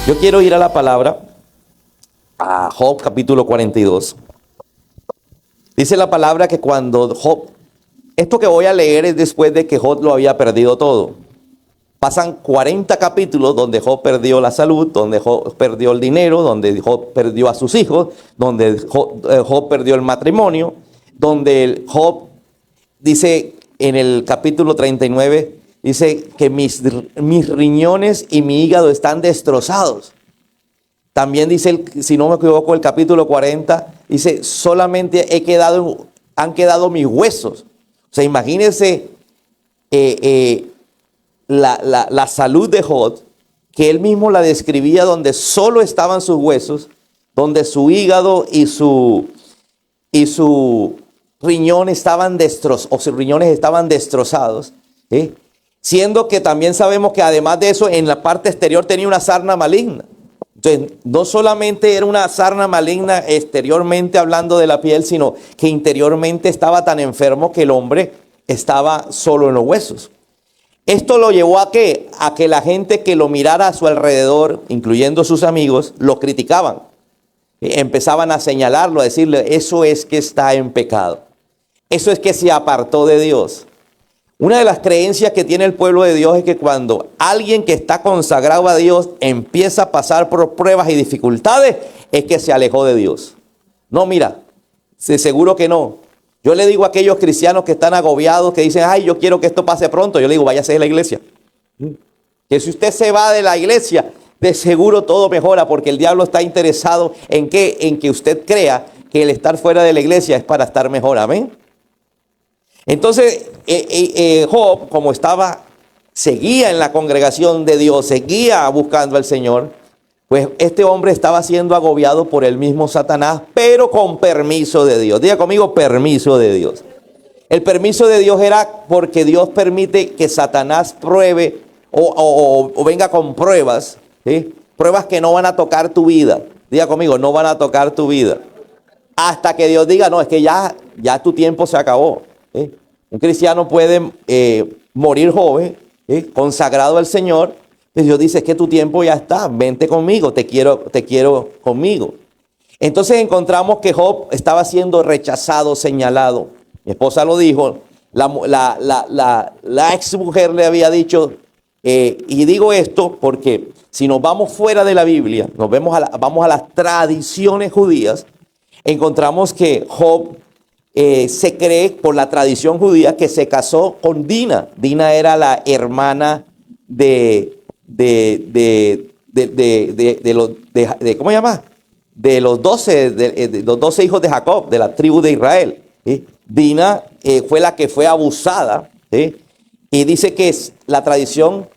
Yo quiero ir a la palabra, a Job capítulo 42. Dice la palabra que cuando Job, esto que voy a leer es después de que Job lo había perdido todo. Pasan 40 capítulos donde Job perdió la salud, donde Job perdió el dinero, donde Job perdió a sus hijos, donde Job perdió el matrimonio, donde Job dice en el capítulo 39, dice que mis riñones y mi hígado están destrozados. También dice, si no me equivoco, el capítulo 40, dice, solamente han quedado mis huesos. O sea, imagínense la salud de Job, que él mismo la describía donde solo estaban sus huesos, donde su hígado y su riñón estaban sus riñones estaban destrozados, ¿sí? Siendo que también sabemos que además de eso, en la parte exterior tenía una sarna maligna. Entonces, no solamente era una sarna maligna exteriormente hablando de la piel, sino que interiormente estaba tan enfermo que el hombre estaba solo en los huesos. Esto lo llevó a ¿qué? A que la gente que lo mirara a su alrededor, incluyendo sus amigos, lo criticaban. Empezaban a señalarlo, a decirle, eso es que está en pecado. Eso es que se apartó de Dios. Una de las creencias que tiene el pueblo de Dios es que cuando alguien que está consagrado a Dios empieza a pasar por pruebas y dificultades, es que se alejó de Dios. No, mira, seguro que no. Yo le digo a aquellos cristianos que están agobiados, que dicen, ay, yo quiero que esto pase pronto. Yo le digo, váyase de la iglesia. Que si usted se va de la iglesia, de seguro todo mejora, porque el diablo está interesado en que usted crea que el estar fuera de la iglesia es para estar mejor. Amén. Entonces, Job, como seguía en la congregación de Dios, seguía buscando al Señor, pues este hombre estaba siendo agobiado por el mismo Satanás, pero con permiso de Dios. Diga conmigo, permiso de Dios. El permiso de Dios era porque Dios permite que Satanás pruebe o venga con pruebas, ¿sí? Pruebas que no van a tocar tu vida. Diga conmigo, no van a tocar tu vida. Hasta que Dios diga, no, es que ya tu tiempo se acabó. ¿Sí? Un cristiano puede morir joven, ¿sí? Consagrado al Señor. Y Dios dice, es que tu tiempo ya está, vente conmigo, te quiero conmigo. Entonces encontramos que Job estaba siendo rechazado, señalado. Mi esposa lo dijo, la ex mujer le había dicho, y digo esto porque si nos vamos fuera de la Biblia, vamos a las tradiciones judías, encontramos que Job se cree por la tradición judía que se casó con Dina. Dina era la hermana de ¿cómo se llama? De los 12 hijos de Jacob, de la tribu de Israel. ¿Sí? Dina fue la que fue abusada, ¿sí? Y dice que es la tradición,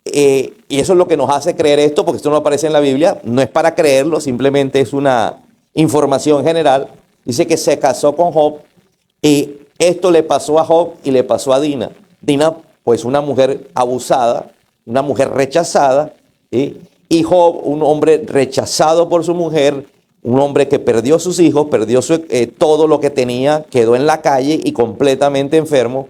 y eso es lo que nos hace creer esto, porque esto no aparece en la Biblia, no es para creerlo, simplemente es una información general. Dice que se casó con Job y esto le pasó a Job y le pasó a Dina. Dina, pues una mujer abusada, una mujer rechazada, ¿sí? Y Job, un hombre rechazado por su mujer, un hombre que perdió sus hijos, perdió todo lo que tenía, quedó en la calle y completamente enfermo.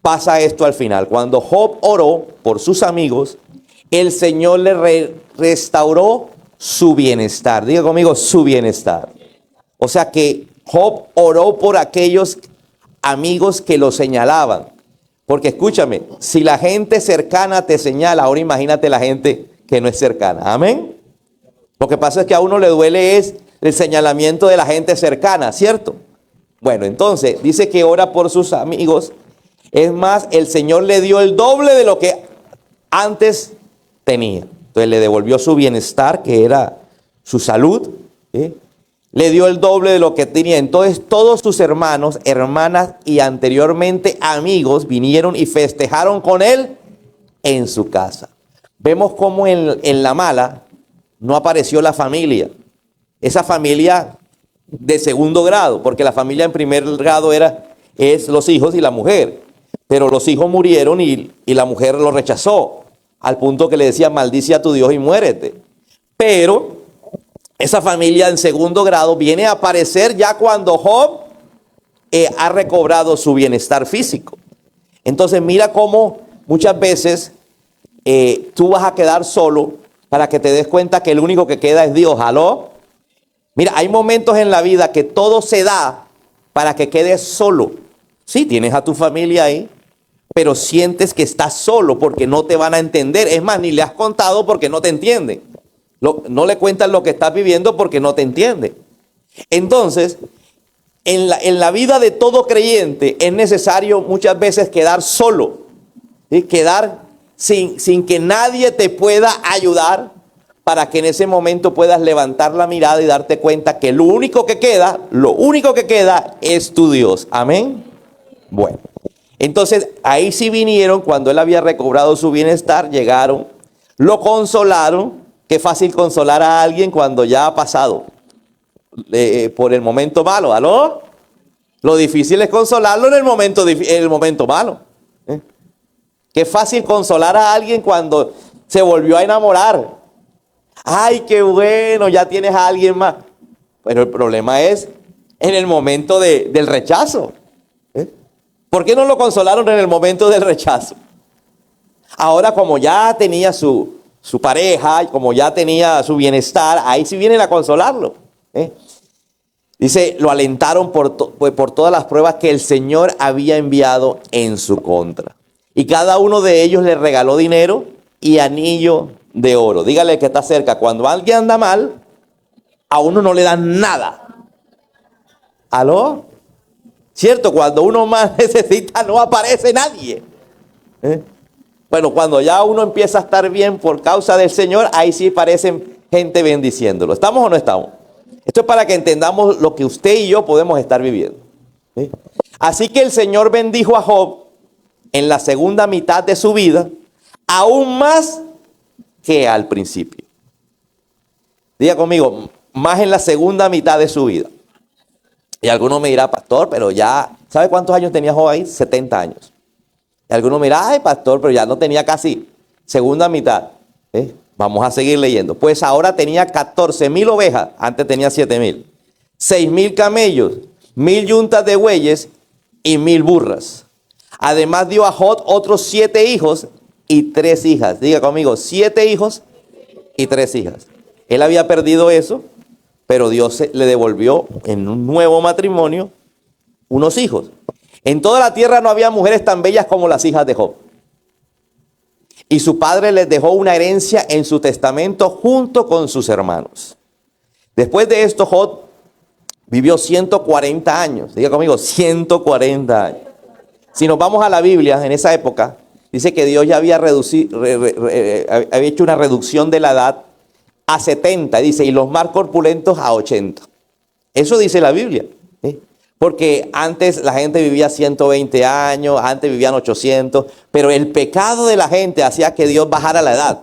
Pasa esto al final. Cuando Job oró por sus amigos, el Señor le restauró su bienestar. Diga conmigo, su bienestar. O sea que Job oró por aquellos amigos que lo señalaban. Porque escúchame, si la gente cercana te señala, ahora imagínate la gente que no es cercana. Amén. Lo que pasa es que a uno le duele es el señalamiento de la gente cercana, ¿cierto? Bueno, entonces dice que ora por sus amigos. Es más, el Señor le dio el doble de lo que antes tenía. Entonces le devolvió su bienestar, que era su salud, ¿sí? Le dio el doble de lo que tenía. Entonces todos sus hermanos, hermanas y anteriormente amigos vinieron y festejaron con él en su casa. Vemos cómo en la mala no apareció la familia. Esa familia de segundo grado, porque la familia en primer grado es los hijos y la mujer. Pero los hijos murieron y la mujer lo rechazó, al punto que le decía, maldice a tu Dios y muérete. Pero esa familia en segundo grado viene a aparecer ya cuando Job ha recobrado su bienestar físico. Entonces mira cómo muchas veces tú vas a quedar solo para que te des cuenta que el único que queda es Dios. ¿Aló? Mira, hay momentos en la vida que todo se da para que quedes solo. Sí, tienes a tu familia ahí, pero sientes que estás solo porque no te van a entender. Es más, ni le has contado porque no te entienden. No le cuentas lo que estás viviendo porque no te entienden. Entonces, en la vida de todo creyente es necesario muchas veces quedar solo, ¿sí? Quedar sin que nadie te pueda ayudar, para que en ese momento puedas levantar la mirada y darte cuenta que lo único que queda es tu Dios. Amén. Bueno, entonces ahí sí vinieron cuando él había recobrado su bienestar, llegaron, lo consolaron. Qué fácil consolar a alguien cuando ya ha pasado por el momento malo. ¿Aló? Lo difícil es consolarlo en el momento malo. Qué fácil consolar a alguien cuando se volvió a enamorar. Ay, qué bueno, ya tienes a alguien más. Pero el problema es en el momento del rechazo. ¿Por qué no lo consolaron en el momento del rechazo? Ahora, como ya tenía su pareja, como ya tenía su bienestar, ahí sí vienen a consolarlo. Dice, lo alentaron por todas las pruebas que el Señor había enviado en su contra. Y cada uno de ellos le regaló dinero y anillo de oro. Dígale que está cerca, cuando alguien anda mal, a uno no le dan nada. ¿Aló? ¿Cierto? Cuando uno más necesita no aparece nadie. Bueno, cuando ya uno empieza a estar bien por causa del Señor, ahí sí parecen gente bendiciéndolo. ¿Estamos o no estamos? Esto es para que entendamos lo que usted y yo podemos estar viviendo. ¿Sí? Así que el Señor bendijo a Job en la segunda mitad de su vida, aún más que al principio. Diga conmigo, más en la segunda mitad de su vida. Y alguno me dirá, pastor, pero ya, ¿sabe cuántos años tenía Job ahí? 70 años. Y alguno me dirá, ay, pastor, pero ya no tenía casi segunda mitad. Vamos a seguir leyendo. Pues ahora tenía 14,000 ovejas, antes tenía 7,000. 6,000 camellos, 1,000 yuntas de bueyes y 1,000 burras. Además dio a Job otros 7 hijos y 3 hijas. Diga conmigo, 7 hijos y 3 hijas. Él había perdido eso, pero Dios le devolvió en un nuevo matrimonio unos hijos. En toda la tierra no había mujeres tan bellas como las hijas de Job. Y su padre les dejó una herencia en su testamento junto con sus hermanos. Después de esto, Job vivió 140 años. Diga conmigo, 140 años. Si nos vamos a la Biblia, en esa época, dice que Dios ya había hecho una reducción de la edad a 70. Dice, y los más corpulentos a 80. Eso dice la Biblia. Porque antes la gente vivía 120 años, antes vivían 800, pero el pecado de la gente hacía que Dios bajara la edad.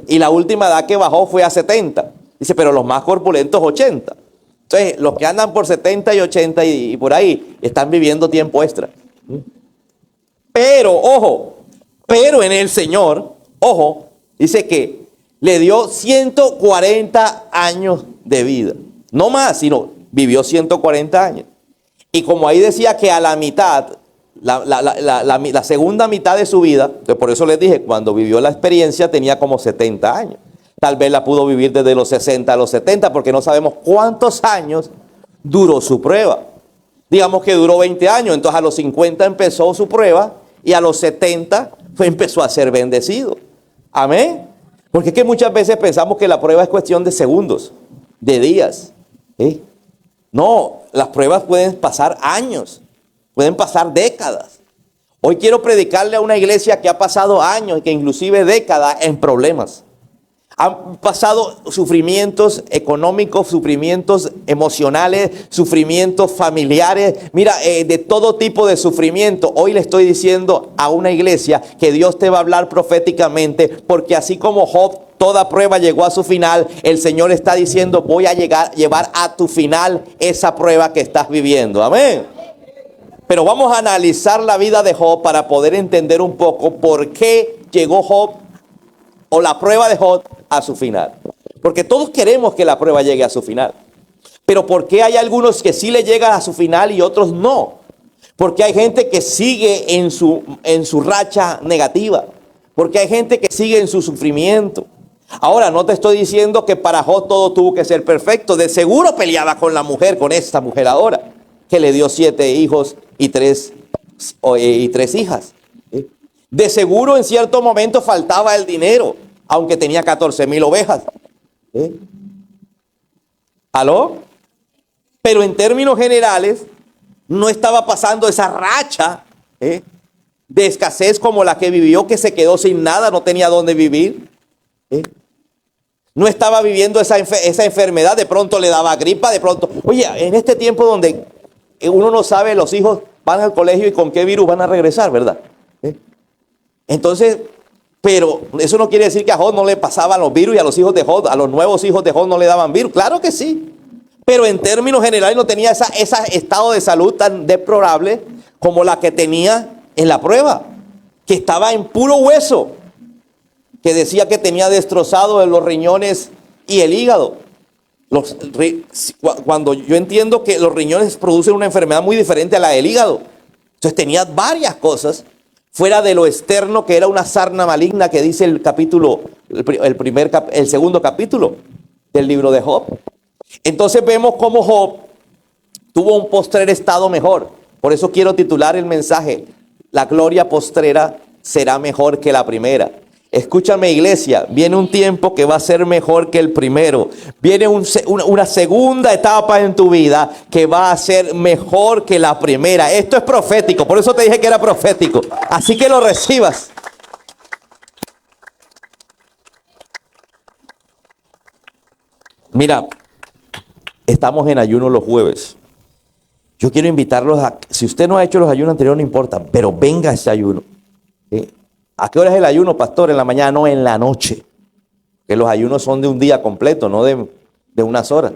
Y la última edad que bajó fue a 70. Dice, pero los más corpulentos 80. Entonces, los que andan por 70 y 80 y por ahí están viviendo tiempo extra. Pero, ojo, pero en el Señor, ojo, dice que le dio 140 años de vida. No más, sino vivió 140 años. Y como ahí decía que a la mitad, la segunda mitad de su vida, por eso les dije, cuando vivió la experiencia tenía como 70 años. Tal vez la pudo vivir desde los 60 a los 70, porque no sabemos cuántos años duró su prueba. Digamos que duró 20 años, entonces a los 50 empezó su prueba y a los 70 empezó a ser bendecido. Amén. Porque es que muchas veces pensamos que la prueba es cuestión de segundos, de días. No, las pruebas pueden pasar años, pueden pasar décadas. Hoy quiero predicarle a una iglesia que ha pasado años, que inclusive décadas en problemas. Han pasado sufrimientos económicos, sufrimientos emocionales, sufrimientos familiares. Mira, de todo tipo de sufrimiento. Hoy le estoy diciendo a una iglesia que Dios te va a hablar proféticamente, porque así como Job, toda prueba llegó a su final, el Señor está diciendo, voy a llevar a tu final esa prueba que estás viviendo. Amén. Pero vamos a analizar la vida de Job para poder entender un poco por qué llegó Job o la prueba de Job a su final. Porque todos queremos que la prueba llegue a su final. Pero ¿por qué hay algunos que sí le llegan a su final y otros no? Porque hay gente que sigue en su racha negativa. Porque hay gente que sigue en su sufrimiento. Ahora, no te estoy diciendo que para Job todo tuvo que ser perfecto. De seguro peleaba con la mujer, con esta mujer ahora, que le dio 7 hijos y 3 hijas. ¿Sí? De seguro en cierto momento faltaba el dinero, aunque tenía 14,000 ovejas. ¿Sí? ¿Aló? Pero en términos generales, no estaba pasando esa racha de escasez como la que vivió, que se quedó sin nada, no tenía dónde vivir. No estaba viviendo esa enfermedad, de pronto le daba gripa, de pronto. Oye, en este tiempo donde uno no sabe, los hijos van al colegio y con qué virus van a regresar, ¿verdad? Entonces, pero eso no quiere decir que a Job no le pasaban los virus y a los hijos de Job, a los nuevos hijos de Job no le daban virus. Claro que sí. Pero en términos generales no tenía ese estado de salud tan deplorable como la que tenía en la prueba, que estaba en puro hueso, que decía que tenía destrozados los riñones y el hígado. Cuando yo entiendo que los riñones producen una enfermedad muy diferente a la del hígado. Entonces tenía varias cosas fuera de lo externo, que era una sarna maligna, que dice el capítulo, el segundo capítulo del libro de Job. Entonces vemos cómo Job tuvo un postrer estado mejor. Por eso quiero titular el mensaje: la gloria postrera será mejor que la primera. Escúchame, iglesia, viene un tiempo que va a ser mejor que el primero. Viene una segunda etapa en tu vida que va a ser mejor que la primera. Esto es profético, por eso te dije que era profético. Así que lo recibas. Mira, estamos en ayuno los jueves. Yo quiero invitarlos a, si usted no ha hecho los ayunos anteriores, no importa, pero venga a ese ayuno. ¿A qué hora es el ayuno, pastor? En la mañana, no, en la noche. Que los ayunos son de un día completo, no de unas horas.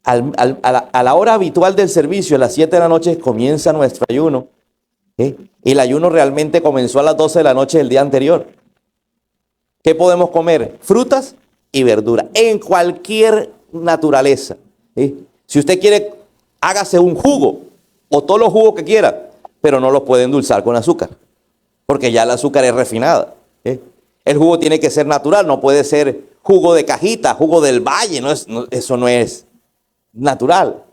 A la hora habitual del servicio, a las 7 de la noche, comienza nuestro ayuno. Y el ayuno realmente comenzó a las 12 de la noche del día anterior. ¿Qué podemos comer? Frutas y verduras, en cualquier naturaleza. Si usted quiere, hágase un jugo, o todos los jugos que quiera, pero no los puede endulzar con azúcar, porque ya el azúcar es refinada. El jugo tiene que ser natural, no puede ser jugo de cajita, jugo del valle, eso no es natural.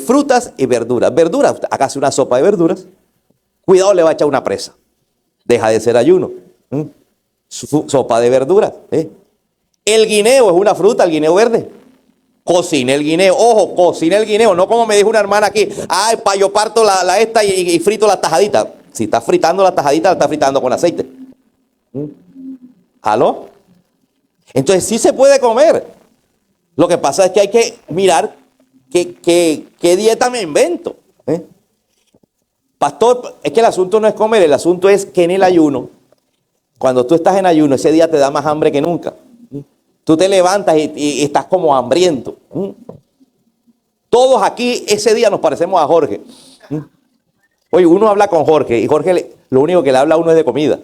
Frutas y verduras. Verduras, hágase una sopa de verduras. Cuidado, le va a echar una presa. Deja de ser ayuno. Sopa de verduras. El guineo es una fruta, el guineo verde. Cocine el guineo, ojo, cocine el guineo, no como me dijo una hermana aquí: ay, yo parto la esta y frito la tajadita. Si está fritando la tajadita, la está fritando con aceite. ¿Aló? Entonces sí se puede comer. Lo que pasa es que hay que mirar qué dieta me invento. Pastor, es que el asunto no es comer, el asunto es que en el ayuno, cuando tú estás en ayuno, ese día te da más hambre que nunca. Tú te levantas y estás como hambriento. Todos aquí ese día nos parecemos a Jorge. Oye, uno habla con Jorge y Jorge lo único que le habla a uno es de comida.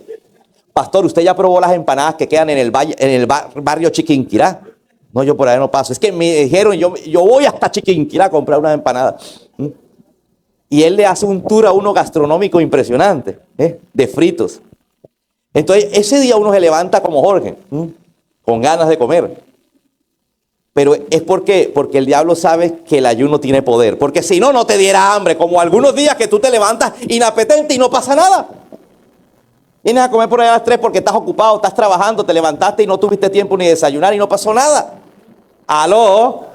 Pastor, ¿usted ya probó las empanadas que quedan en el barrio Chiquinquirá? No, yo por ahí no paso. Es que me dijeron, yo voy hasta Chiquinquirá a comprar unas empanadas. Y él le hace un tour a uno gastronómico impresionante, de fritos. Entonces, ese día uno se levanta como Jorge, con ganas de comer. Pero es porque el diablo sabe que el ayuno tiene poder. Porque si no, no te diera hambre. Como algunos días que tú te levantas inapetente y no pasa nada. Vienes a comer por allá a las 3 porque estás ocupado, estás trabajando, te levantaste y no tuviste tiempo ni de desayunar y no pasó nada. ¿Aló?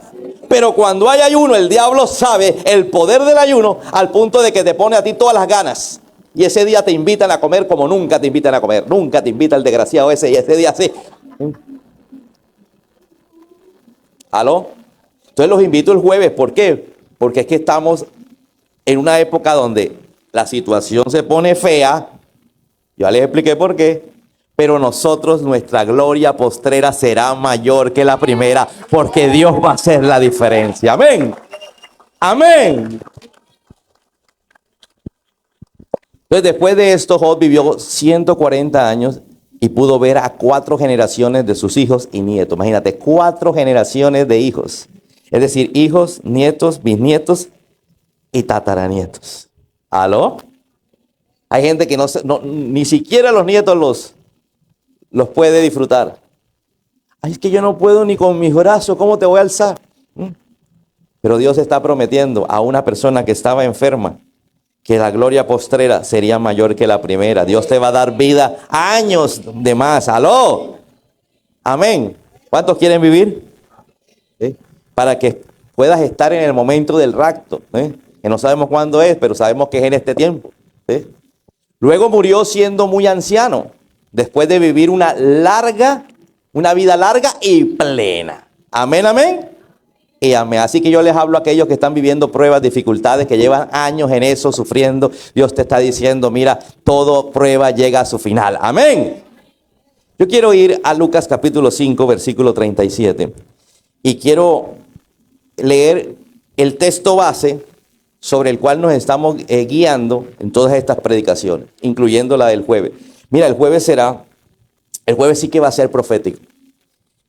Pero cuando hay ayuno, el diablo sabe el poder del ayuno al punto de que te pone a ti todas las ganas. Y ese día te invitan a comer como nunca te invitan a comer. Nunca te invita el desgraciado ese, y ese día sí. ¿Aló? Entonces los invito el jueves. ¿Por qué? Porque es que estamos en una época donde la situación se pone fea. Ya les expliqué por qué. Pero nosotros, nuestra gloria postrera será mayor que la primera, porque Dios va a hacer la diferencia. Amén. Amén. Entonces, después de esto, Job vivió 140 años y pudo ver a 4 generaciones de sus hijos y nietos. Imagínate, 4 generaciones de hijos. Es decir, hijos, nietos, bisnietos y tataranietos. ¿Aló? Hay gente que ni siquiera los nietos los puede disfrutar. Ay, es que yo no puedo ni con mis brazos, ¿cómo te voy a alzar? Pero Dios está prometiendo a una persona que estaba enferma que la gloria postrera sería mayor que la primera. Dios te va a dar vida años de más. ¡Aló! Amén. ¿Cuántos quieren vivir? ¿Sí? Para que puedas estar en el momento del rapto, que no sabemos cuándo es, pero sabemos que es en este tiempo. ¿Sí? Luego murió siendo muy anciano, después de vivir una vida larga y plena. Amén, amén. Y amén. Así que yo les hablo a aquellos que están viviendo pruebas, dificultades, que llevan años en eso, sufriendo. Dios te está diciendo, mira, toda prueba llega a su final. Amén. Yo quiero ir a Lucas capítulo 5, versículo 37. Y quiero leer el texto base sobre el cual nos estamos guiando en todas estas predicaciones, incluyendo la del jueves. Mira, el jueves sí que va a ser profético.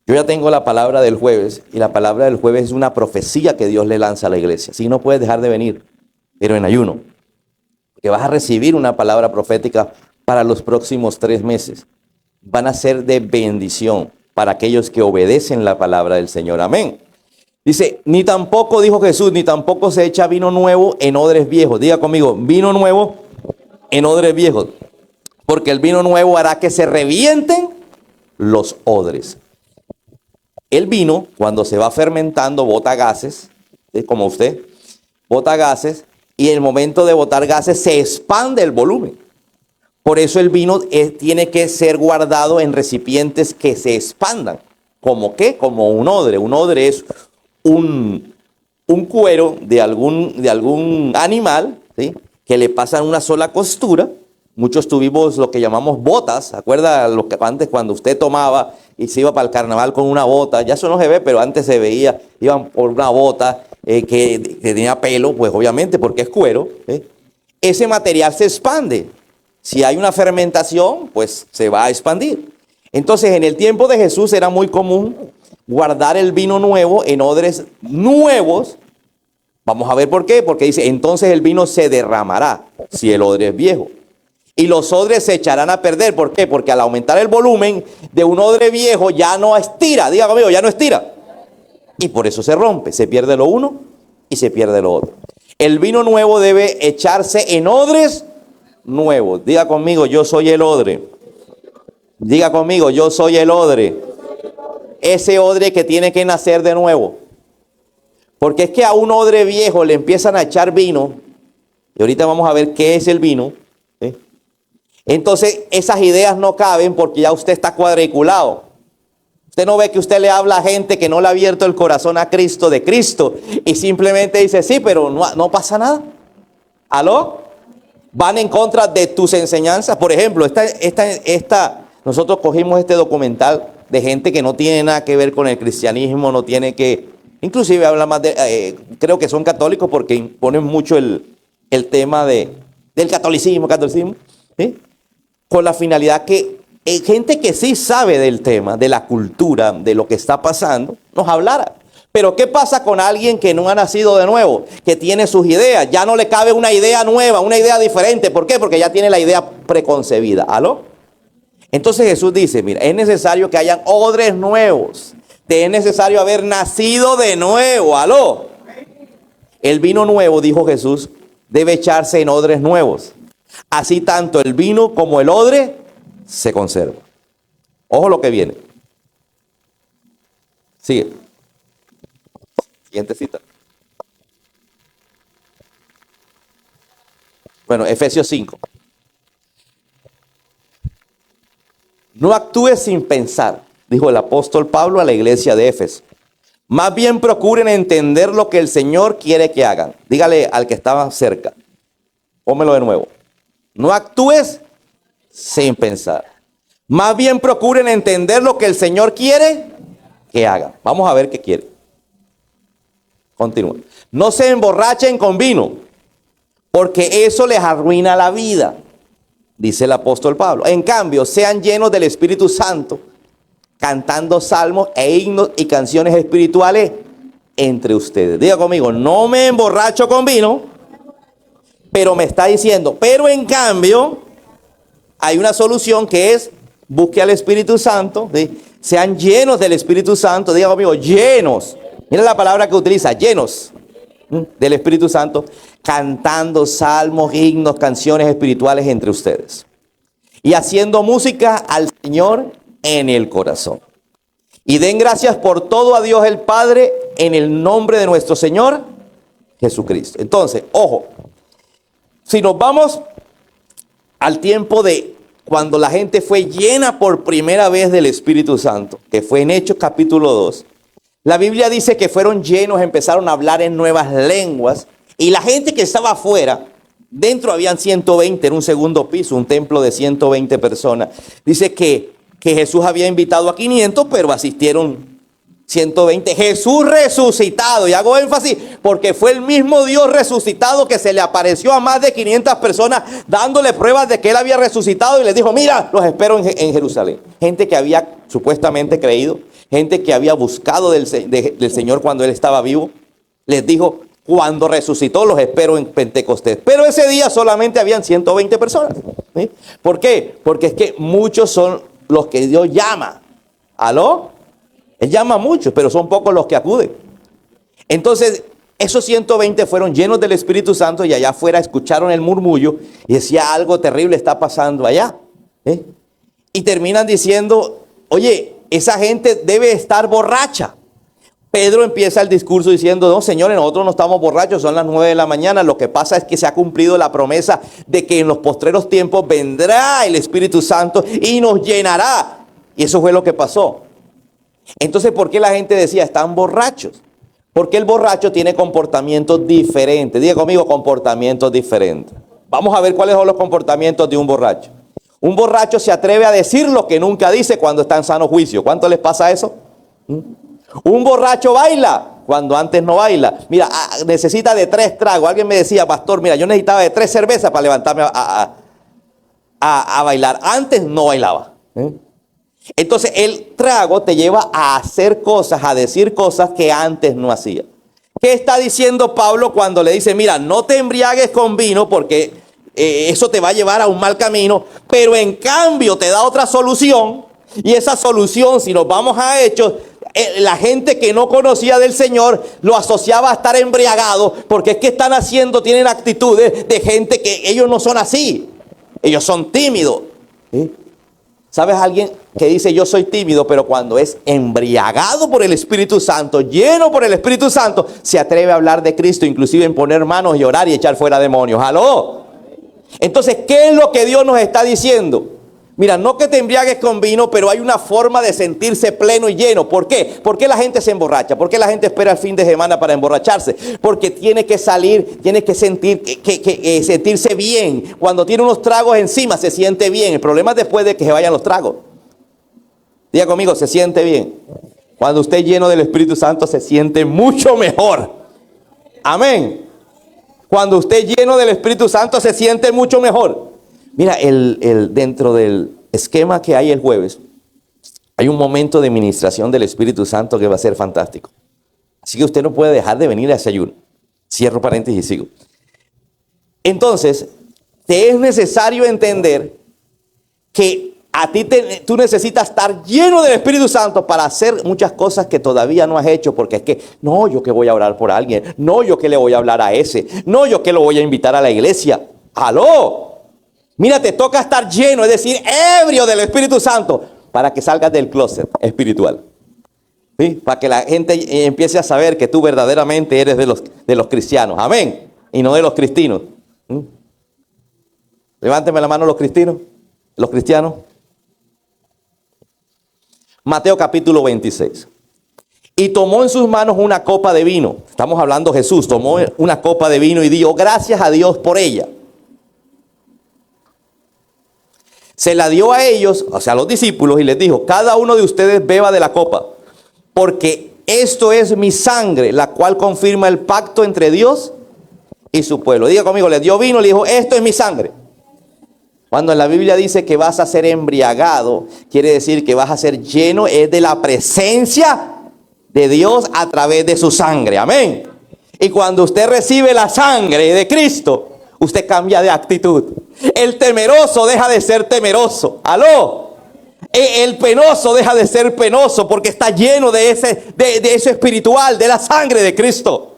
Yo ya tengo la palabra del jueves, y la palabra del jueves es una profecía que Dios le lanza a la iglesia. Así no puedes dejar de venir, pero en ayuno, porque vas a recibir una palabra profética para los próximos 3 meses. Van a ser de bendición para aquellos que obedecen la palabra del Señor. Amén. Dice, ni tampoco, dijo Jesús, ni tampoco se echa vino nuevo en odres viejos. Diga conmigo, vino nuevo en odres viejos, porque el vino nuevo hará que se revienten los odres. El vino, cuando se va fermentando, bota gases, ¿sí? Como usted, bota gases, y en el momento de botar gases se expande el volumen. Por eso el vino tiene que ser guardado en recipientes que se expandan. ¿Cómo qué? Como un odre. Un odre es un cuero de algún animal, ¿sí? Que le pasan una sola costura. Muchos tuvimos lo que llamamos botas. ¿Se acuerda lo que antes cuando usted tomaba y se iba para el carnaval con una bota? Ya eso no se ve, pero antes se veía, iban por una bota que tenía pelo, pues obviamente porque es cuero. Ese material se expande. Si hay una fermentación, pues se va a expandir. Entonces, en el tiempo de Jesús era muy común guardar el vino nuevo en odres nuevos. Vamos a ver por qué. Porque dice, entonces el vino se derramará si el odre es viejo. Y los odres se echarán a perder. ¿Por qué? Porque al aumentar el volumen de un odre viejo ya no estira. Diga conmigo, ya no estira. Y por eso se rompe. Se pierde lo uno y se pierde lo otro. El vino nuevo debe echarse en odres nuevos. Diga conmigo, yo soy el odre. Diga conmigo, yo soy el odre. Ese odre que tiene que nacer de nuevo. Porque es que a un odre viejo le empiezan a echar vino. Y ahorita vamos a ver qué es el vino. ¿Sí? Entonces esas ideas no caben porque ya usted está cuadriculado. Usted no ve que usted le habla a gente que no le ha abierto el corazón a Cristo, de Cristo. Y simplemente dice, sí, pero no pasa nada. ¿Aló? Van en contra de tus enseñanzas. Por ejemplo, nosotros cogimos este documental de gente que no tiene nada que ver con el cristianismo, no tiene que, inclusive habla más de, creo que son católicos porque imponen mucho el tema del catolicismo, ¿sí? Con la finalidad que gente que sí sabe del tema, de la cultura, de lo que está pasando, nos hablara. Pero ¿qué pasa con alguien que no ha nacido de nuevo? Que tiene sus ideas. Ya no le cabe una idea nueva, una idea diferente. ¿Por qué? Porque ya tiene la idea preconcebida. ¿Aló? Entonces Jesús dice, mira, es necesario que hayan odres nuevos. Te es necesario haber nacido de nuevo. ¿Aló? El vino nuevo, dijo Jesús, debe echarse en odres nuevos. Así tanto el vino como el odre se conserva. Ojo lo que viene. Sigue. Siguiente cita. Bueno, Efesios 5. No actúes sin pensar, dijo el apóstol Pablo a la iglesia de Éfeso. Más bien procuren entender lo que el Señor quiere que hagan. Dígale al que estaba cerca. Pónmelo de nuevo. No actúes sin pensar. Más bien procuren entender lo que el Señor quiere que hagan. Vamos a ver qué quiere. Continúa. No se emborrachen con vino, porque eso les arruina la vida, dice el apóstol Pablo. En cambio, sean llenos del Espíritu Santo, cantando salmos e himnos y canciones espirituales entre ustedes. Diga conmigo, no me emborracho con vino, pero me está diciendo, pero en cambio, hay una solución que es busque al Espíritu Santo, ¿sí? Sean llenos del Espíritu Santo. Diga conmigo, llenos. Mira la palabra que utiliza, llenos del Espíritu Santo, cantando salmos, himnos, canciones espirituales entre ustedes. Y haciendo música al Señor en el corazón. Y den gracias por todo a Dios el Padre en el nombre de nuestro Señor Jesucristo. Entonces, ojo, si nos vamos al tiempo de cuando la gente fue llena por primera vez del Espíritu Santo, que fue en Hechos capítulo 2, la Biblia dice que fueron llenos, empezaron a hablar en nuevas lenguas, y la gente que estaba afuera, dentro habían 120, en un segundo piso, un templo de 120 personas. Dice que Jesús había invitado a 500, pero asistieron 120. Jesús resucitado, y hago énfasis porque fue el mismo Dios resucitado que se le apareció a más de 500 personas dándole pruebas de que él había resucitado y les dijo, mira, los espero en Jerusalén. Gente que había supuestamente creído, gente que había buscado del Señor cuando él estaba vivo, les dijo, cuando resucitó los espero en Pentecostés. Pero ese día solamente habían 120 personas. ¿Sí? ¿Por qué? Porque es que muchos son los que Dios llama. ¿Aló? Él llama a muchos, pero son pocos los que acuden. Entonces, esos 120 fueron llenos del Espíritu Santo y allá afuera escucharon el murmullo y decía, algo terrible está pasando allá. Y terminan diciendo, oye, esa gente debe estar borracha. Pedro empieza el discurso diciendo, no, señores, nosotros no estamos borrachos, son las 9 de la mañana. Lo que pasa es que se ha cumplido la promesa de que en los postreros tiempos vendrá el Espíritu Santo y nos llenará. Y eso fue lo que pasó. Entonces, ¿por qué la gente decía, están borrachos? Porque el borracho tiene comportamientos diferentes. Diga conmigo, comportamientos diferentes. Vamos a ver cuáles son los comportamientos de un borracho. Un borracho se atreve a decir lo que nunca dice cuando está en sano juicio. ¿Cuánto les pasa eso? Un borracho baila cuando antes no baila. Mira, necesita de 3 tragos. Alguien me decía, pastor, mira, yo necesitaba de 3 cervezas para levantarme a bailar. Antes no bailaba. Entonces el trago te lleva a hacer cosas, a decir cosas que antes no hacía. ¿Qué está diciendo Pablo cuando le dice, mira, no te embriagues con vino porque eso te va a llevar a un mal camino, pero en cambio te da otra solución? Y esa solución, si nos vamos a Hechos, la gente que no conocía del Señor lo asociaba a estar embriagado, porque es que están haciendo, tienen actitudes de gente que ellos no son así. Ellos son tímidos. ¿Sabes alguien que dice yo soy tímido, pero cuando es embriagado por el Espíritu Santo, lleno por el Espíritu Santo, se atreve a hablar de Cristo, inclusive en poner manos y orar y echar fuera demonios? ¡Aló! Entonces, ¿qué es lo que Dios nos está diciendo? Mira, no que te embriagues con vino, pero hay una forma de sentirse pleno y lleno. ¿Por qué? ¿Por qué la gente se emborracha? ¿Por qué la gente espera el fin de semana para emborracharse? Porque tiene que salir, tiene que sentirse bien. Cuando tiene unos tragos encima se siente bien. El problema es después de que se vayan los tragos. Diga conmigo, se siente bien. Cuando usted es lleno del Espíritu Santo se siente mucho mejor. Amén. Cuando usted es lleno del Espíritu Santo se siente mucho mejor. Mira, dentro del esquema que hay el jueves, hay un momento de ministración del Espíritu Santo que va a ser fantástico. Así que usted no puede dejar de venir a ese ayuno. Cierro paréntesis y sigo. Entonces, te es necesario entender que tú necesitas estar lleno del Espíritu Santo para hacer muchas cosas que todavía no has hecho, porque es que, no, yo que voy a orar por alguien, no, yo que le voy a hablar a ese, no, yo que lo voy a invitar a la iglesia. ¡Aló! Mira, te toca estar lleno, es decir, ebrio del Espíritu Santo, para que salgas del closet espiritual. ¿Sí? Para que la gente empiece a saber que tú verdaderamente eres de los cristianos. Amén. Y no de los cristinos. Levánteme la mano los cristianos. Mateo capítulo 26. Y tomó en sus manos una copa de vino. Estamos hablando Jesús. Tomó una copa de vino y dio gracias a Dios por ella. Se la dio a ellos, o sea, a los discípulos, y les dijo, cada uno de ustedes beba de la copa, porque esto es mi sangre, la cual confirma el pacto entre Dios y su pueblo. Diga conmigo, le dio vino, le dijo, esto es mi sangre. Cuando en la Biblia dice que vas a ser embriagado, quiere decir que vas a ser lleno es de la presencia de Dios a través de su sangre. Amén. Y cuando usted recibe la sangre de Cristo, usted cambia de actitud. El temeroso deja de ser temeroso. ¡Aló! El penoso deja de ser penoso porque está lleno de eso espiritual, de la sangre de Cristo.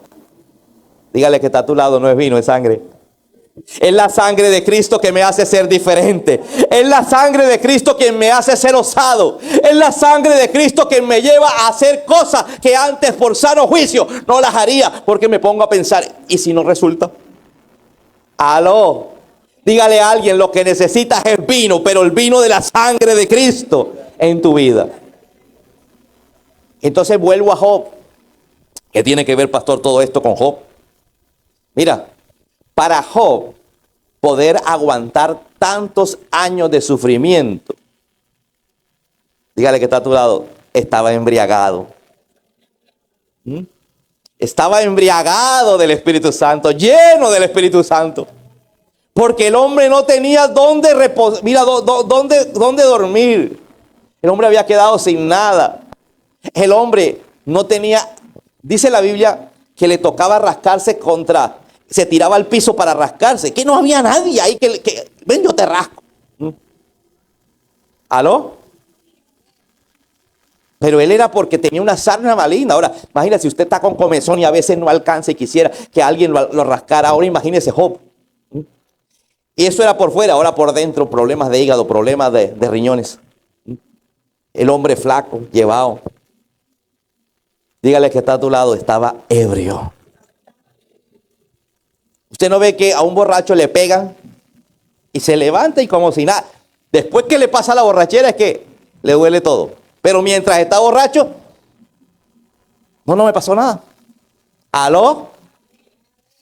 Dígale que está a tu lado, no es vino, es sangre. Es la sangre de Cristo que me hace ser diferente. Es la sangre de Cristo que me hace ser osado. Es la sangre de Cristo que me lleva a hacer cosas que antes por sano juicio no las haría, porque me pongo a pensar, ¿y si no resulta? Aló. Dígale a alguien, lo que necesitas es vino, pero el vino de la sangre de Cristo en tu vida. Entonces vuelvo a Job. ¿Qué tiene que ver, pastor, todo esto con Job? Mira, para Job poder aguantar tantos años de sufrimiento, dígale que está a tu lado, estaba embriagado. Estaba embriagado del Espíritu Santo, lleno del Espíritu Santo. Porque el hombre no tenía dónde reposar, mira, dónde dormir. El hombre había quedado sin nada. El hombre no tenía, dice la Biblia, que le tocaba rascarse se tiraba al piso para rascarse. Que no había nadie ahí ven, yo te rasco. ¿Aló? Pero él era porque tenía una sarna maligna. Ahora, imagínese, si usted está con comezón y a veces no alcanza y quisiera que alguien lo rascara. Ahora imagínese Job. Y eso era por fuera, ahora por dentro, problemas de hígado, problemas de riñones. El hombre flaco, llevado. Dígale que está a tu lado, estaba ebrio. Usted no ve que a un borracho le pegan y se levanta y como si nada. Después que le pasa la borrachera es que le duele todo. Pero mientras está borracho, no me pasó nada. ¿Aló?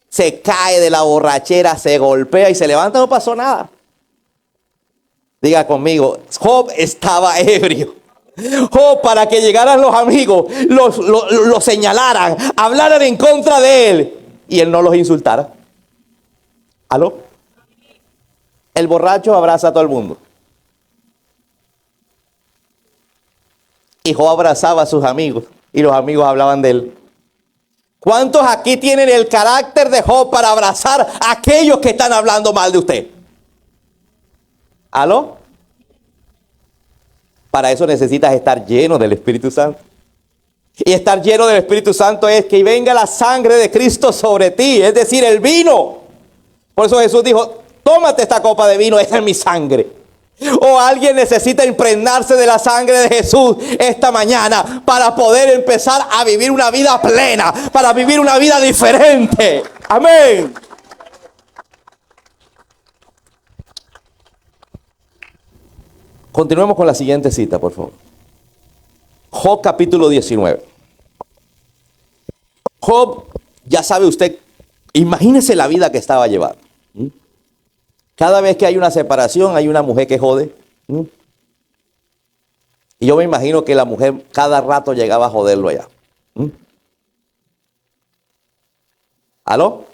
Se cae de la borrachera, se golpea y se levanta, no pasó nada. Diga conmigo, Job estaba ebrio. Job, para que llegaran los amigos, lo señalaran, hablaran en contra de él y él no los insultara. ¿Aló? El borracho abraza a todo el mundo. Y Job abrazaba a sus amigos y los amigos hablaban de él. ¿Cuántos aquí tienen el carácter de Job para abrazar a aquellos que están hablando mal de usted? ¿Aló? Para eso necesitas estar lleno del Espíritu Santo. Y estar lleno del Espíritu Santo es que venga la sangre de Cristo sobre ti, es decir, el vino. Por eso Jesús dijo, tómate esta copa de vino, esta es mi sangre. O alguien necesita impregnarse de la sangre de Jesús esta mañana para poder empezar a vivir una vida plena, para vivir una vida diferente. Amén. Continuemos con la siguiente cita, por favor. Job capítulo 19. Job, ya sabe usted, imagínese la vida que estaba llevando. Cada vez que hay una separación, hay una mujer que jode. Y yo me imagino que la mujer cada rato llegaba a joderlo allá. ¿Aló?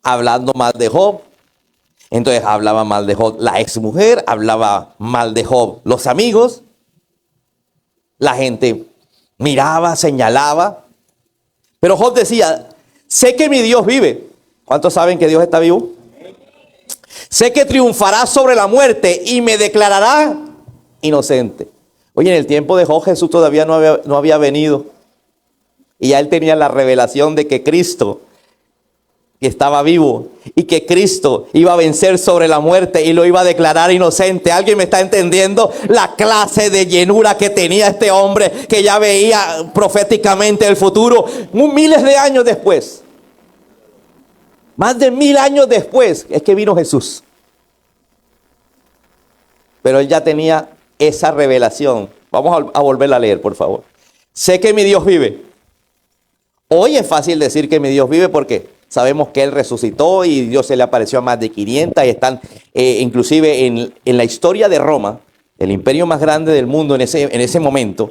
Hablando mal de Job. Entonces hablaba mal de Job la exmujer, hablaba mal de Job los amigos. La gente miraba, señalaba. Pero Job decía, sé que mi Dios vive. ¿Cuántos saben que Dios está vivo? Sé que triunfará sobre la muerte y me declarará inocente. Oye, en el tiempo de Job, Jesús todavía no había venido. Y ya él tenía la revelación de que Cristo estaba vivo y que Cristo iba a vencer sobre la muerte y lo iba a declarar inocente. ¿Alguien me está entendiendo la clase de llenura que tenía este hombre que ya veía proféticamente el futuro? Miles de años después. Más de 1000 años después es que vino Jesús. Pero él ya tenía esa revelación. Vamos a volverla a leer, por favor. Sé que mi Dios vive. Hoy es fácil decir que mi Dios vive porque sabemos que Él resucitó y Dios se le apareció a más de 500 y están inclusive en la historia de Roma, el imperio más grande del mundo en ese momento.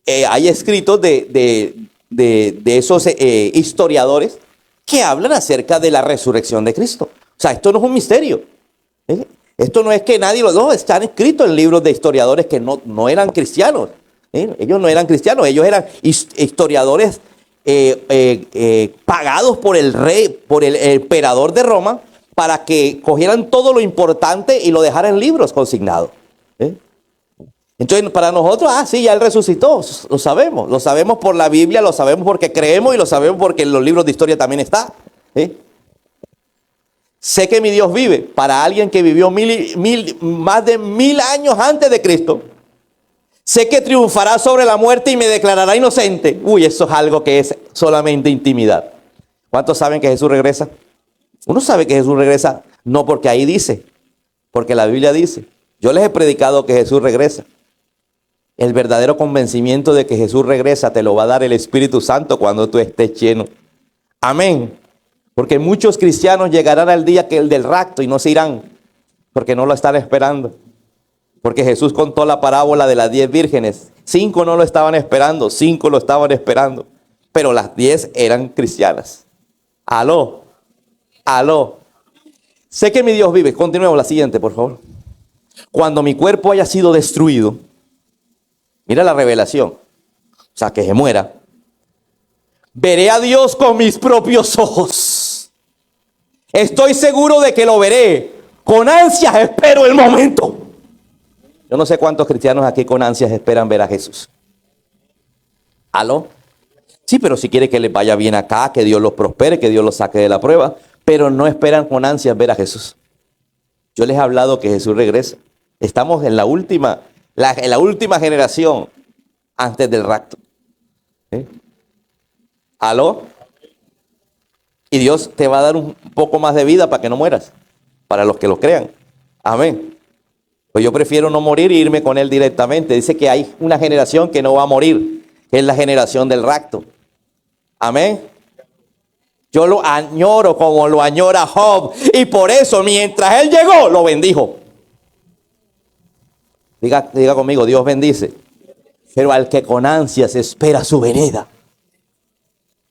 Hay escritos de esos historiadores que hablan acerca de la resurrección de Cristo. O sea, esto no es un misterio. Esto no es que nadie no, están escritos en libros de historiadores que no eran cristianos. Ellos no eran cristianos, ellos eran historiadores pagados por el rey, por el emperador de Roma, para que cogieran todo lo importante y lo dejaran en libros consignados. Entonces, para nosotros, sí, ya Él resucitó, lo sabemos por la Biblia, lo sabemos porque creemos y lo sabemos porque en los libros de historia también está. ¿Sí? Sé que mi Dios vive. Para alguien que vivió más de 1000 años antes de Cristo, sé que triunfará sobre la muerte y me declarará inocente. Uy, eso es algo que es solamente intimidad. ¿Cuántos saben que Jesús regresa? Uno sabe que Jesús regresa, no porque ahí dice, porque la Biblia dice. Yo les he predicado que Jesús regresa. El verdadero convencimiento de que Jesús regresa te lo va a dar el Espíritu Santo cuando tú estés lleno. Amén. Porque muchos cristianos llegarán al día que el del rapto y no se irán, porque no lo están esperando. Porque Jesús contó la parábola de las 10 vírgenes. 5 no lo estaban esperando, 5 lo estaban esperando. Pero las 10 eran cristianas. Aló. Sé que mi Dios vive. Continuemos la siguiente, por favor. Cuando mi cuerpo haya sido destruido, mira la revelación. O sea, que se muera. Veré a Dios con mis propios ojos. Estoy seguro de que lo veré. Con ansias espero el momento. Yo no sé cuántos cristianos aquí con ansias esperan ver a Jesús. ¿Aló? Sí, pero si quiere que les vaya bien acá, que Dios los prospere, que Dios los saque de la prueba, pero no esperan con ansias ver a Jesús. Yo les he hablado que Jesús regresa. Estamos en la última generación antes del rapto. ¿Sí? ¿Aló? Y Dios te va a dar un poco más de vida para que no mueras, para los que lo crean. Amén. Pues yo prefiero no morir e irme con Él directamente. Dice que hay una generación que no va a morir, que es la generación del rapto. Amén. Yo lo añoro como lo añora Job. Y por eso, mientras él llegó, lo bendijo. Diga conmigo, Dios bendice. Pero al que con ansias espera su venida.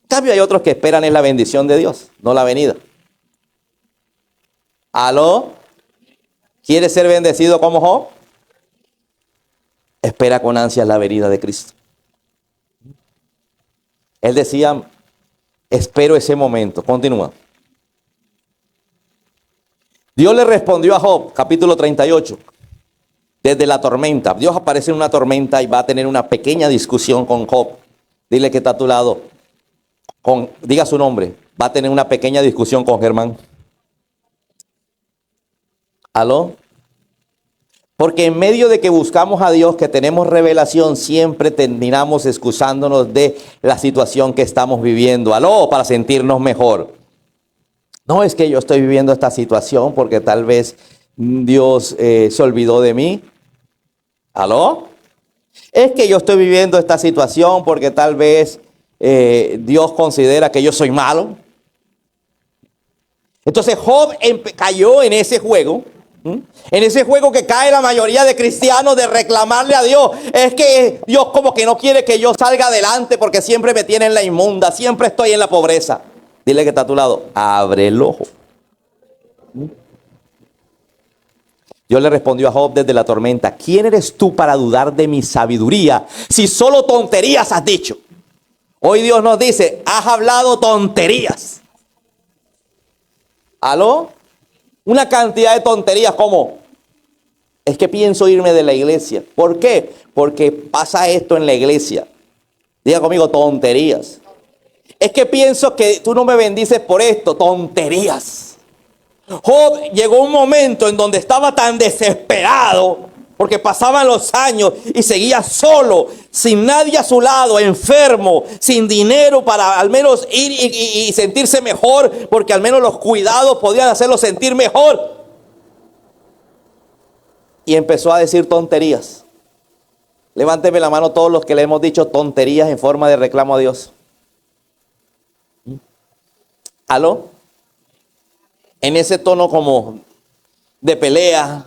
En cambio, hay otros que esperan en la bendición de Dios, no la venida. ¿Aló? ¿Quiere ser bendecido como Job? Espera con ansias la venida de Cristo. Él decía, espero ese momento. Continúa. Dios le respondió a Job, capítulo 38, desde la tormenta. Dios aparece en una tormenta y va a tener una pequeña discusión con Job. Dile que está a tu lado. Diga su nombre. Va a tener una pequeña discusión con Germán. ¿Aló? Porque en medio de que buscamos a Dios, que tenemos revelación, siempre terminamos excusándonos de la situación que estamos viviendo. ¿Aló? Para sentirnos mejor. No es que yo estoy viviendo esta situación porque tal vez Dios se olvidó de mí. ¿Aló? Es que yo estoy viviendo esta situación porque tal vez Dios considera que yo soy malo. Entonces Job cayó en ese juego. En ese juego que cae la mayoría de cristianos de reclamarle a Dios. Es que Dios como que no quiere que yo salga adelante porque siempre me tiene en la inmunda, siempre estoy en la pobreza. Dile que está a tu lado, abre el ojo. Dios le respondió a Job desde la tormenta, ¿quién eres tú para dudar de mi sabiduría si solo tonterías has dicho? Hoy Dios nos dice, has hablado tonterías. ¿Aló? Una cantidad de tonterías como, es que pienso irme de la iglesia. ¿Por qué? Porque pasa esto en la iglesia. Diga conmigo, tonterías. Es que pienso que tú no me bendices por esto, tonterías. Job llegó un momento en donde estaba tan desesperado, porque pasaban los años y seguía solo, sin nadie a su lado, enfermo, sin dinero para al menos ir y sentirse mejor, porque al menos los cuidados podían hacerlo sentir mejor. Y empezó a decir tonterías. Levánteme la mano todos los que le hemos dicho tonterías en forma de reclamo a Dios. ¿Aló? En ese tono como de pelea.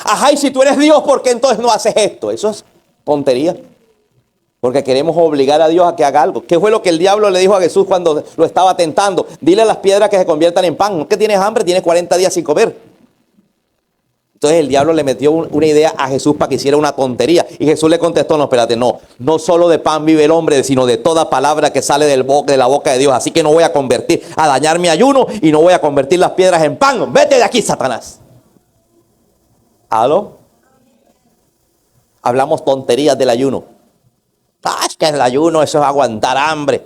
Ajá, y si tú eres Dios, ¿por qué entonces no haces esto? Eso es tontería. Porque queremos obligar a Dios a que haga algo. ¿Qué fue lo que el diablo le dijo a Jesús cuando lo estaba tentando? Dile a las piedras que se conviertan en pan. ¿No que tienes hambre? Tienes 40 días sin comer. Entonces el diablo le metió una idea a Jesús para que hiciera una tontería. Y Jesús le contestó, no, espérate, no solo de pan vive el hombre, sino de toda palabra que sale de la boca de Dios. Así que no voy a dañar mi ayuno y no voy a convertir las piedras en pan. Vete de aquí, Satanás. ¿Aló? hablamos tonterías del ayuno. Es que el ayuno, eso es aguantar hambre.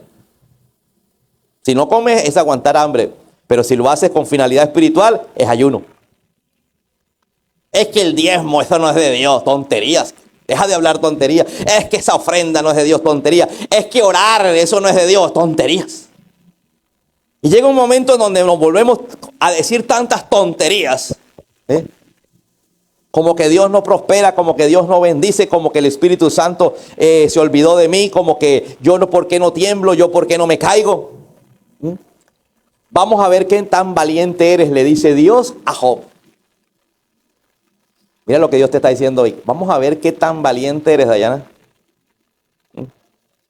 Si no comes, es aguantar hambre. Pero si lo haces con finalidad espiritual, es ayuno. Es que el diezmo, eso no es de Dios, tonterías. Deja de hablar tonterías. Es que esa ofrenda no es de Dios, tonterías. Es que orar, eso no es de Dios, tonterías. Y llega un momento en donde nos volvemos a decir tantas tonterías, como que Dios no prospera, como que Dios no bendice, como que el Espíritu Santo se olvidó de mí, como que yo no, ¿por qué no tiemblo? Yo, ¿por qué no me caigo? Vamos a ver qué tan valiente eres, le dice Dios a Job. Mira lo que Dios te está diciendo hoy. Vamos a ver qué tan valiente eres, Dayana.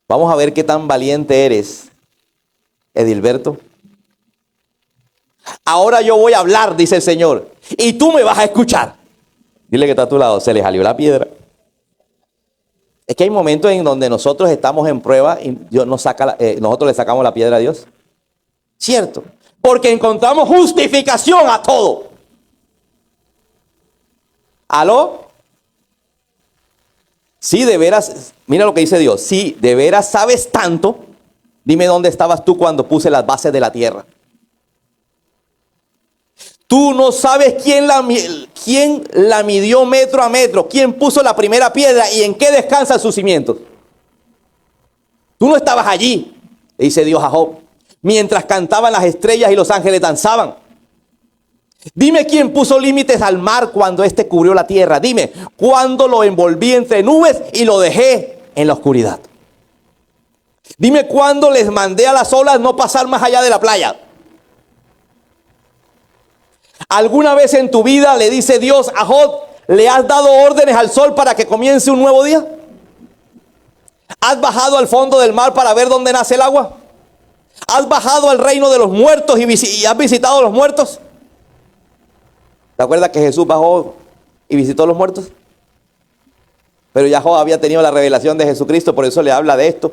Vamos a ver qué tan valiente eres, Edilberto. Ahora yo voy a hablar, dice el Señor, y tú me vas a escuchar. Dile que está a tu lado, se le salió la piedra. Es que hay momentos en donde nosotros estamos en prueba y Dios nosotros le sacamos la piedra a Dios. Cierto, porque encontramos justificación a todo. ¿Aló? Sí, de veras, mira lo que dice Dios. Sí, de veras sabes tanto. Dime dónde estabas tú cuando puse las bases de la tierra. Tú no sabes quién la midió metro a metro, quién puso la primera piedra y en qué descansan sus cimientos. Tú no estabas allí, dice Dios a Job, mientras cantaban las estrellas y los ángeles danzaban. Dime quién puso límites al mar cuando éste cubrió la tierra. Dime cuándo lo envolví entre nubes y lo dejé en la oscuridad. Dime cuándo les mandé a las olas no pasar más allá de la playa. ¿Alguna vez en tu vida, le dice Dios a Job, le has dado órdenes al sol para que comience un nuevo día? ¿Has bajado al fondo del mar para ver dónde nace el agua? ¿Has bajado al reino de los muertos y has visitado a los muertos? ¿Te acuerdas que Jesús bajó y visitó a los muertos? Pero ya Job había tenido la revelación de Jesucristo, por eso le habla de esto.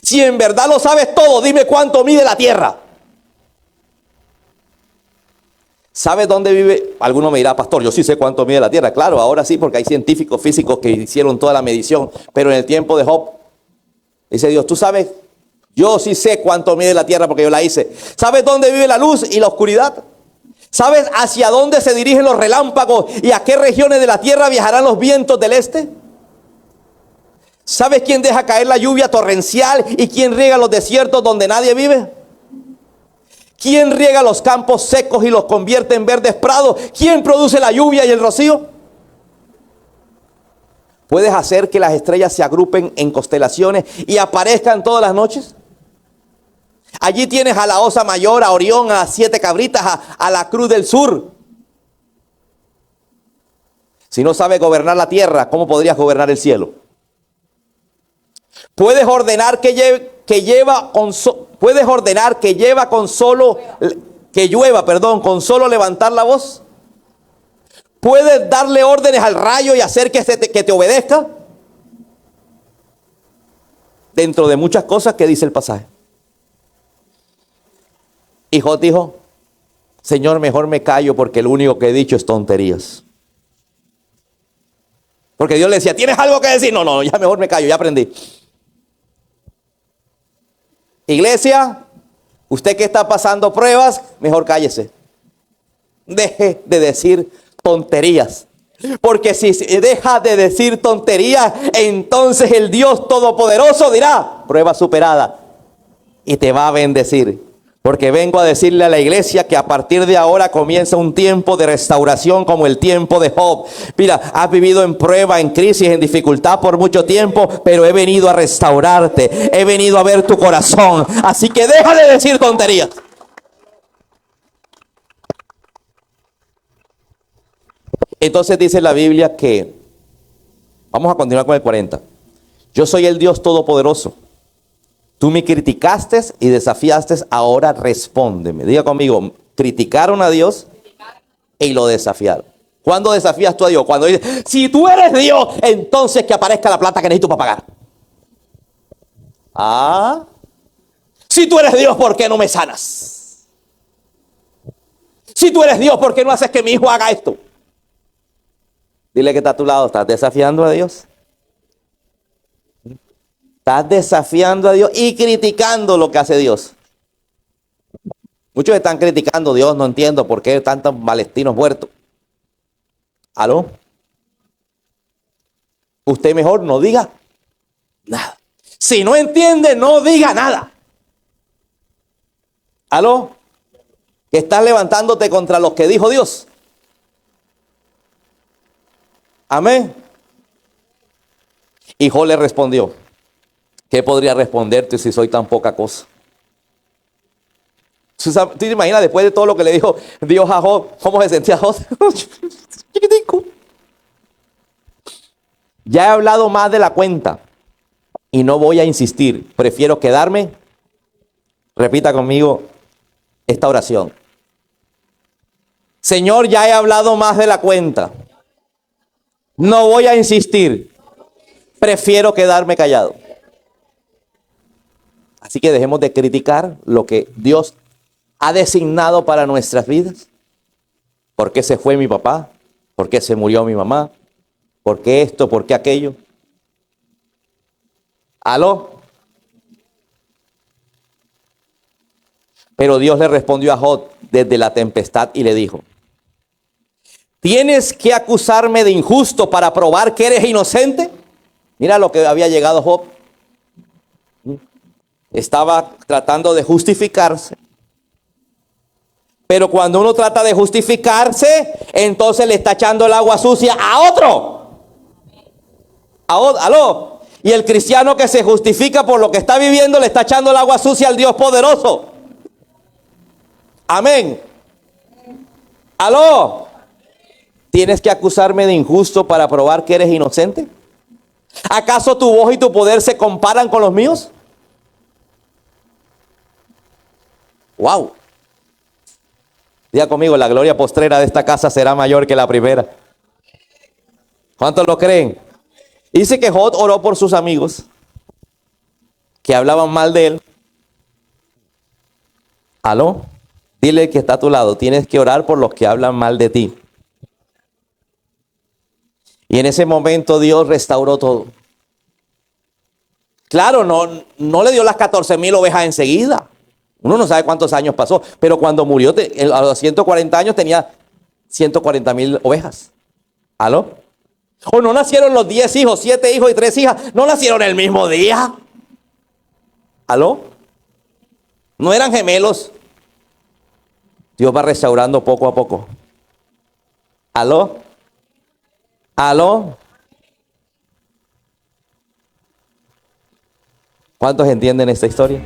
Si en verdad lo sabes todo, dime cuánto mide la tierra. ¿Sabes dónde vive? Alguno me dirá, pastor, yo sí sé cuánto mide la tierra. Claro, ahora sí, porque hay científicos físicos que hicieron toda la medición. Pero en el tiempo de Job, dice Dios, ¿tú sabes? Yo sí sé cuánto mide la tierra porque yo la hice. ¿Sabes dónde vive la luz y la oscuridad? ¿Sabes hacia dónde se dirigen los relámpagos y a qué regiones de la tierra viajarán los vientos del este? ¿Sabes quién deja caer la lluvia torrencial y quién riega los desiertos donde nadie vive? ¿Quién riega los campos secos y los convierte en verdes prados? ¿Quién produce la lluvia y el rocío? ¿Puedes hacer que las estrellas se agrupen en constelaciones y aparezcan todas las noches? Allí tienes a la Osa Mayor, a Orión, a las 7 cabritas, a la Cruz del Sur. Si no sabes gobernar la tierra, ¿cómo podrías gobernar el cielo? Puedes ordenar que llueva con solo levantar la voz. Puedes darle órdenes al rayo y hacer que te obedezca. Dentro de muchas cosas que dice el pasaje. Y Job dijo, Señor, mejor me callo porque lo único que he dicho es tonterías. Porque Dios le decía, ¿tienes algo que decir? No, ya mejor me callo, ya aprendí. Iglesia, usted que está pasando pruebas, mejor cállese. Deje de decir tonterías. Porque si deja de decir tonterías, entonces el Dios Todopoderoso dirá, prueba superada, y te va a bendecir. Porque vengo a decirle a la iglesia que a partir de ahora comienza un tiempo de restauración como el tiempo de Job. Mira, has vivido en prueba, en crisis, en dificultad por mucho tiempo, pero he venido a restaurarte. He venido a ver tu corazón. Así que deja de decir tonterías. Entonces dice la Biblia que, vamos a continuar con el 40. Yo soy el Dios Todopoderoso. Tú me criticaste y desafiaste, ahora respóndeme. Diga conmigo, criticaron a Dios y lo desafiaron. ¿Cuándo desafías tú a Dios? Cuando dices, si tú eres Dios, entonces que aparezca la plata que necesito para pagar. Si tú eres Dios, ¿por qué no me sanas? Si tú eres Dios, ¿por qué no haces que mi hijo haga esto? Dile que está a tu lado, ¿estás desafiando a Dios? Estás desafiando a Dios y criticando lo que hace Dios. Muchos están criticando a Dios, no entiendo por qué tantos palestinos muertos. ¿Aló? Usted mejor no diga nada. Si no entiende, no diga nada. ¿Aló? Que estás levantándote contra los que dijo Dios. Amén. Y Job le respondió: ¿qué podría responderte si soy tan poca cosa? ¿Tú te imaginas después de todo lo que le dijo Dios a Job, cómo se sentía Job? Chiquitico. Ya he hablado más de la cuenta y no voy a insistir. Prefiero quedarme. Repita conmigo esta oración. Señor, ya he hablado más de la cuenta. No voy a insistir. Prefiero quedarme callado. Así que dejemos de criticar lo que Dios ha designado para nuestras vidas. ¿Por qué se fue mi papá? ¿Por qué se murió mi mamá? ¿Por qué esto? ¿Por qué aquello? ¿Aló? Pero Dios le respondió a Job desde la tempestad y le dijo: ¿tienes que acusarme de injusto para probar que eres inocente? Mira lo que había llegado Job. Estaba tratando de justificarse. Pero cuando uno trata de justificarse, entonces le está echando el agua sucia a otro. ¿Aló? Y el cristiano que se justifica por lo que está viviendo le está echando el agua sucia al Dios poderoso. Amén. ¿Aló? ¿Tienes que acusarme de injusto para probar que eres inocente? ¿Acaso tu voz y tu poder se comparan con los míos? Wow. Diga conmigo, la gloria postrera de esta casa será mayor que la primera. ¿Cuántos lo creen? Dice que Job oró por sus amigos que hablaban mal de él. ¿Aló? Dile que está a tu lado, tienes que orar por los que hablan mal de ti. Y en ese momento Dios restauró todo. Claro, no le dio las 14,000 ovejas enseguida. Uno no sabe cuántos años pasó, pero cuando murió a los 140 años tenía 140,000 ovejas. ¿Aló? O no nacieron los 10 hijos, 7 hijos y 3 hijas. No nacieron el mismo día. ¿Aló? No eran gemelos. Dios va restaurando poco a poco. ¿Aló? ¿Aló? ¿Cuántos entienden esta historia?